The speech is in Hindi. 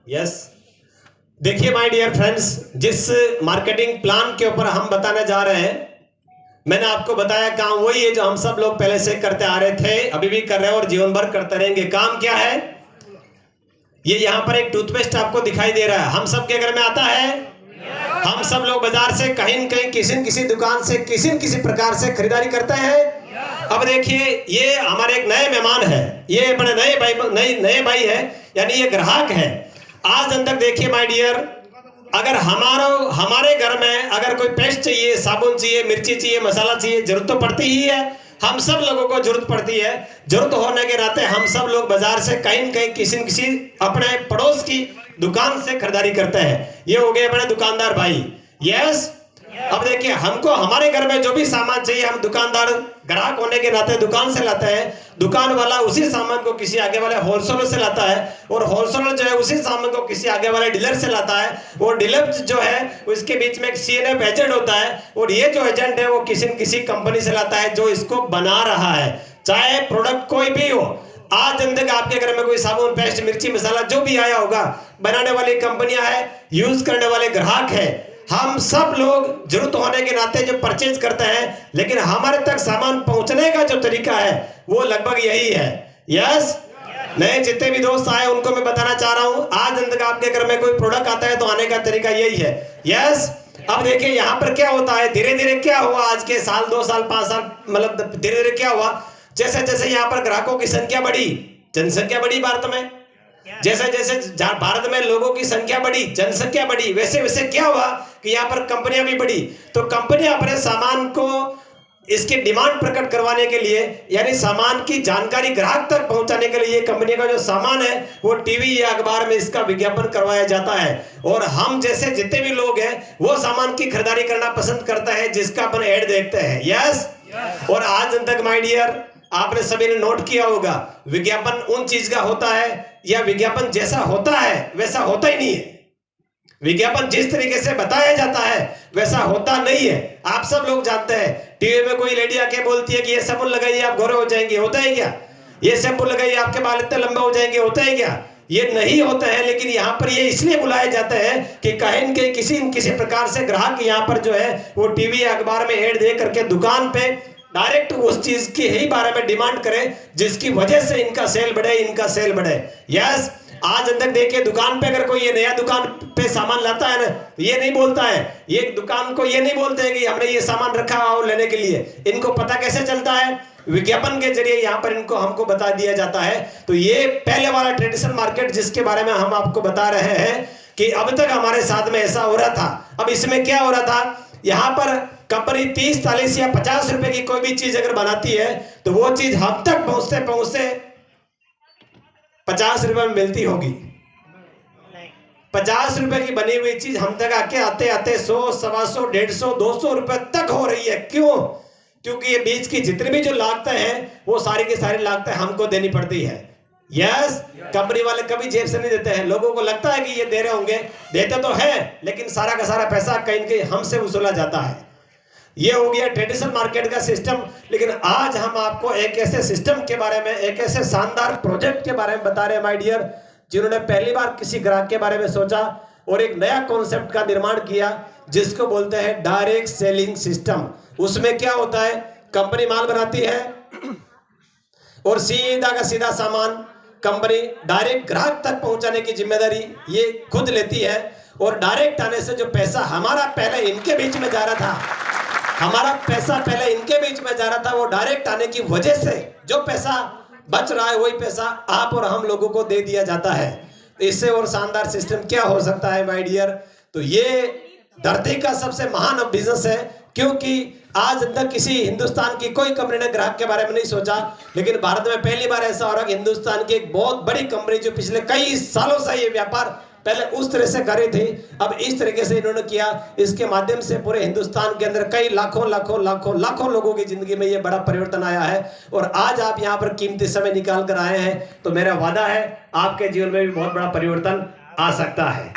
यस, देखिए माय डियर फ्रेंड्स, जिस मार्केटिंग प्लान के ऊपर हम बताने जा रहे हैं, मैंने आपको बताया काम वही है जो हम सब लोग पहले से करते आ रहे थे, अभी भी कर रहे हैं और जीवन भर करते रहेंगे। काम क्या है? ये यहाँ पर एक टूथपेस्ट आपको दिखाई दे रहा है, हम सब के घर में आता है। हम सब लोग बाजार से कहीं न कहीं किसी दुकान से किसी प्रकार से खरीदारी करते हैं। अब देखिए, ये हमारे एक नए मेहमान है, ये अपने नए भाई है, यानी ये ग्राहक है। आज दिन तक देखिए माय डियर, अगर हमारे घर में अगर कोई पेस्ट चाहिए, साबुन चाहिए, मिर्ची चाहिए, मसाला चाहिए, जरूरत तो पड़ती ही है। हम सब लोगों को जरूरत पड़ती है। जरूरत होने के नाते हम सब लोग बाजार से कहीं न कहीं किसी अपने पड़ोस की दुकान से खरीदारी करते हैं। ये हो गए अपने दुकानदार भाई। यस, अब देखिए, हमको हमारे घर में जो भी सामान चाहिए, हम दुकानदार ग्राहक होने के नाते दुकान से लाते हैं। दुकान वाला उसी सामान को किसी आगे वाले होलसेलर से लाता है, और होलसेलर जो है उसी सामान को किसी आगे वाले डीलर से लाता है। और डीलर जो है उसके बीच में एक CNF एजेंट होता है, और ये जो एजेंट है वो किसी कंपनी से लाता है जो इसको बना रहा है, चाहे प्रोडक्ट कोई भी हो। आज दिन तक आपके घर में कोई साबुन, पेस्ट, मिर्ची, मसाला जो भी आया होगा, बनाने वाली कंपनियां है, यूज करने वाले ग्राहक है। हम सब लोग जरूरत होने के नाते जो परचेज करते हैं, लेकिन हमारे तक सामान पहुंचने का जो तरीका है वो लगभग यही है। यस, नए जितने भी दोस्त आए उनको मैं बताना चाह रहा हूं, आज दिन तक आपके घर में कोई प्रोडक्ट आता है तो आने का तरीका यही है। यस, अब देखिए यहाँ पर क्या होता है, धीरे धीरे क्या हुआ, आज के साल, 2 साल, 5 साल, मतलब धीरे धीरे क्या हुआ, जैसे जैसे यहाँ पर ग्राहकों की संख्या बढ़ी, जनसंख्या बढ़ी भारत में, जैसे जैसे भारत में लोगों की संख्या बढ़ी, जनसंख्या बढ़ी, वैसे वैसे क्या हुआ कि यहाँ पर कंपनियां भी बढ़ी। तो कंपनियां अपने सामान को, इसकी डिमांड प्रकट करवाने के लिए, यानी सामान की जानकारी ग्राहक तक पहुंचाने के लिए, कंपनी का जो सामान है वो टीवी या अखबार में इसका विज्ञापन करवाया जाता है। और हम जैसे जितने भी लोग हैं वो सामान की खरीदारी करना पसंद करता है जिसका अपन ऐड देखते हैं। यस, और आज दिन तक माय डियर आपने सभी ने नोट किया होगा, विज्ञापन उन चीज का होता है, या विज्ञापन जैसा होता है वैसा होता ही नहीं है। विज्ञापन जिस तरीके से बताया जाता है वैसा होता नहीं है। आप सब लोग जानते हैं, टीवी में कोई लेडी आके बोलती है कि ये साबुन लगाइए आप गोरे हो जाएंगे, होता है क्या? ये शैम्पू लगाइए आपके बाल इतने लंबे हो जाएंगे, होता है क्या? ये नहीं होता है। लेकिन यहाँ पर ये इसलिए बुलाए जाते हैं कि कहीं न कहीं किसी प्रकार से ग्राहक यहाँ पर जो है वो टीवी या अखबार में ऐड दे करके दुकान पे डायरेक्ट उस चीज के ही बारे में डिमांड करें जिसकी वजह से इनका सेल बढ़े। यस, आज अंदर देखिए, दुकान पे अगर कोई ये नया दुकान पे सामान लाता है ना, तो ये नहीं बोलता है, ये दुकान को ये नहीं बोलते हैं कि हमने ये सामान रखा हो लेने के लिए। इनको पता कैसे चलता है? विज्ञापन के जरिए यहाँ पर हमको बता दिया जाता है। तो ये पहले वाला ट्रेडिशनल मार्केट जिसके बारे में हम आपको बता रहे हैं कि अब तक हमारे साथ में ऐसा हो रहा था। अब इसमें क्या हो रहा था, यहाँ पर कंपनी 30, 40 या 50 रुपए की कोई भी चीज अगर बनाती है तो वो चीज हम तक पहुंचते 50 रुपए में मिलती होगी। 50 रुपए की बनी हुई चीज हम तक आते 100, 125, 150, 200 रुपए तक हो रही है। क्यों? क्योंकि ये बीच की जितनी भी जो लागतें हैं वो सारी की सारी लागतें हमको देनी पड़ती है। यस, कंपनी वाले कभी जेब से नहीं देते हैं। लोगों को लगता है कि ये दे रहे होंगे, देते तो है, लेकिन सारा का सारा पैसा कहीं न कहीं हमसे वसूला जाता है। ये हो गया ट्रेडिशनल मार्केट का सिस्टम। लेकिन आज हम आपको एक ऐसे सिस्टम के बारे में, एक ऐसे शानदार प्रोजेक्ट के बारे में बता रहे हैं माय डियर, जिन्होंने पहली बार किसी ग्राहक के बारे में सोचा और एक नया कॉन्सेप्ट का निर्माण किया जिसको बोलते हैं डायरेक्ट सेलिंग सिस्टम। उसमें क्या होता है, कंपनी माल बनाती है और सीधा का सीधा सामान कंपनी डायरेक्ट ग्राहक तक पहुंचाने की जिम्मेदारी ये खुद लेती है। और डायरेक्ट आने से जो पैसा हमारा पहले इनके बीच में जा रहा था, वो डायरेक्ट आने की वजह से जो पैसा बच रहा है वही पैसा आप और हम लोगों को दे दिया जाता है। तो इससे और शानदार सिस्टम क्या हो सकता है माय डियर? तो ये धरती का सबसे महान बिजनेस है, क्योंकि आज तक किसी हिंदुस्तान की कोई कंपनी ने ग्राहक के बारे में नहीं सोचा, लेकिन भारत में पहली बार ऐसा हो रहा है कि हिंदुस्तान की एक बहुत बड़ी कंपनी जो पिछले कई सालों से ये व्यापार पहले उस तरह से कर रही थी, अब इस तरीके से इन्होंने किया। इसके माध्यम से पूरे हिंदुस्तान के अंदर कई लाखों लोगों की जिंदगी में ये बड़ा परिवर्तन आया है। और आज आप यहाँ पर कीमती समय निकाल कर आए हैं, तो मेरा वादा है आपके जीवन में भी बहुत बड़ा परिवर्तन आ सकता है।